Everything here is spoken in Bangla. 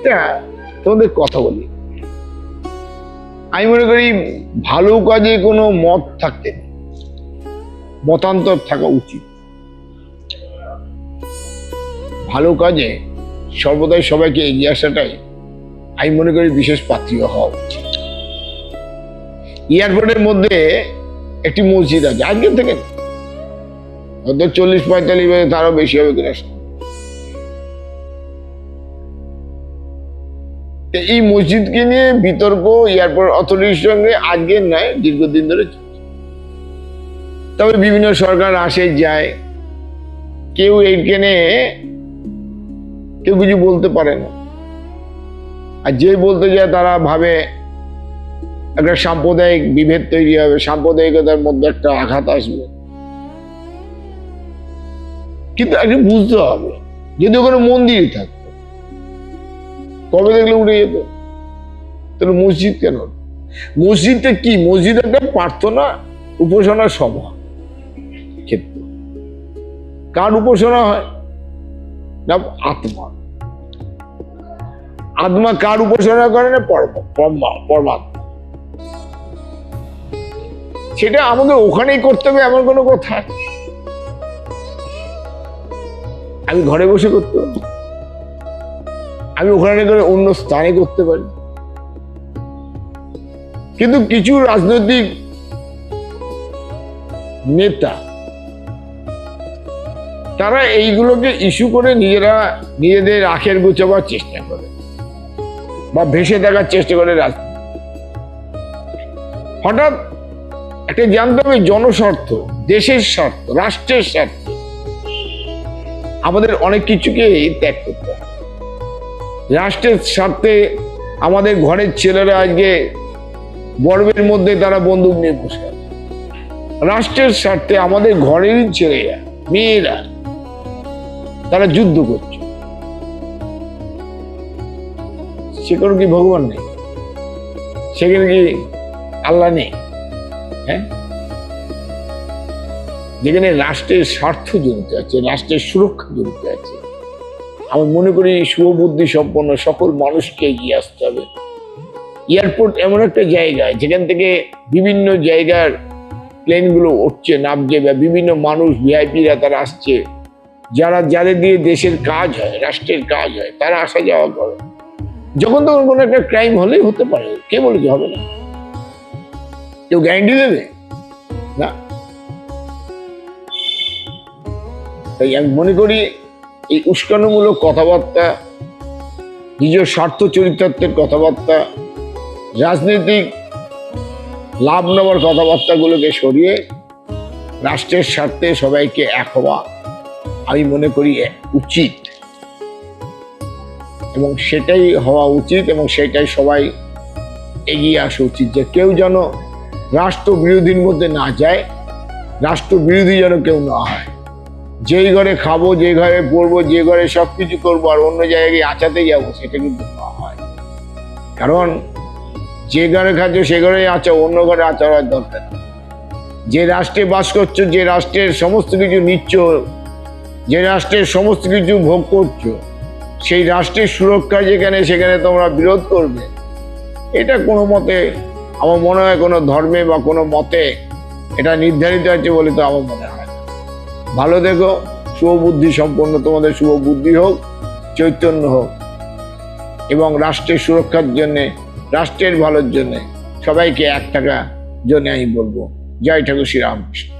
একটা তোমাদের কথা বলি, আমি মনে করি ভালো কাজে কোনো মত থাকতে নেই, মতান্তর থাকা উচিত। ভালো কাজে সর্বদাই সবাইকে এগিয়ে আসাটাই আমি মনে করি বিশেষ পাত্রীয় হওয়া উচিত। এয়ারপোর্টের মধ্যে একটি মসজিদ আছে, আজকে থেকে হয়তো 40-45 বছর, তারও বেশি হবে কিনা। এই মসজিদকে নিয়ে বিতর্ক এয়ারপোর্ট অথরিটির সঙ্গে আজকের নয়, দীর্ঘদিন ধরে চলছে। তবে বিভিন্ন সরকার আসে যায়, কেউ এইখানে কেউ কিছু বলতে পারে না। আর যে বলতে যায় তারা ভাবে একটা সাম্প্রদায়িক বিভেদ তৈরি হবে, সাম্প্রদায়িকতার মধ্যে একটা আঘাত আসবে। কিন্তু আগে বুঝতে হবে, যদি ওখানে মন্দির থাকতো কবে দেখলে উঠে যেত, তাহলে মসজিদ কেন? মসজিদটা কি? মসজিদ একটা প্রার্থনা উপাসনা সভা ক্ষেত্র। কার উপাসনা হয় না? আত্মা। আত্মা কার উপাসনা করে না? পরমাত্মা। সেটা আমাকে ওখানেই করতে হবে এমন কোনো কথা? আমি ঘরে বসে করতে পারি, আমি ওখানে করে অন্য স্থানে করতে পারি। কিন্তু কিছু রাজনৈতিক নেতা তারা এইগুলোকে ইস্যু করে নিজেদের আখের গোছাবার চেষ্টা করে বা ভেসে দেখার চেষ্টা করে রাজনীতি। হঠাৎ একটা জানতে হবে জনস্বার্থ, দেশের স্বার্থ, রাষ্ট্রের স্বার্থ, আমাদের অনেক কিছুকে ত্যাগ করতে হবে। রাষ্ট্রের স্বার্থে আমাদের ঘরের ছেলেরা আজকে বর্বের মধ্যে তারা বন্দুক নিয়ে বসে আছে। রাষ্ট্রের স্বার্থে আমাদের ঘরেরই ছেলেরা, মেয়েরা তারা যুদ্ধ করছে। সেখানে কি ভগবান নেই? সেখানে কি আল্লাহ নেই? হ্যাঁ, যেখানে রাষ্ট্রের স্বার্থ জড়িত আছে, রাষ্ট্রের সুরক্ষা জড়িত আছে, আমি মনে করি শুভবুদ্ধি সম্পন্ন সকল মানুষকে এগিয়ে আসতে হবে। এয়ারপোর্ট এমন একটা জায়গা যেখান থেকে বিভিন্ন জায়গার প্লেনগুলো উঠছে নামছে, বা বিভিন্ন মানুষ ভিআইপিরা তারা আসছে, যাদের দিয়ে দেশের কাজ হয়, রাষ্ট্রের কাজ হয়, তারা আসা যাওয়া করে। যখন তখন কোনো একটা ক্রাইম হলেই হতে পারে, কে বলে যে হবে না? কেউ গ্যারান্টি দেবে না। তাই আমি মনে করি এই উস্কানিমূলক কথাবার্তা, নিজের স্বার্থ চরিতার্থের কথাবার্তা, রাজনৈতিক লাভ নেওয়ার কথাবার্তাগুলোকে সরিয়ে রাষ্ট্রের স্বার্থে সবাইকে এক হওয়া আমি মনে করি উচিত, এবং সেটাই হওয়া উচিত, এবং সেটাই সবাই এগিয়ে আসা উচিত। যে কেউ যেন রাষ্ট্র বিরোধীর মধ্যে না যায়, রাষ্ট্র বিরোধী যেন কেউ না হয়। যেই ঘরে খাবো, যে ঘরে পড়বো, যে ঘরে সবকিছু করবো, আর অন্য জায়গায় আচাতে যাবো, সেটা কিন্তু না হয়। কারণ যে ঘরে খাচ্ছ সে ঘরে আচাও, অন্য ঘরে আচার দরকার। যে রাষ্ট্রে বাস করছো, যে রাষ্ট্রের সমস্ত কিছু নিচ্ছ, যে রাষ্ট্রের সমস্ত কিছু ভোগ করছো, সেই রাষ্ট্রের সুরক্ষা যেখানে, সেখানে তোমরা বিরোধ করবে, এটা কোনো মতে আমার মনে হয় কোনো ধর্মে বা কোনো মতে এটা নির্ধারিত আছে বলে তো আমার মনে হয় না। ভালো দেখো, শুভবুদ্ধি সম্পন্ন তোমাদের শুভ বুদ্ধি হোক, চৈতন্য হোক, এবং রাষ্ট্রের সুরক্ষার জন্যে, রাষ্ট্রের ভালোর জন্যে সবাইকে এক থাকার জন্য আমি বলবো জয় ঠাকুর শ্রীরামকৃষ্ণ।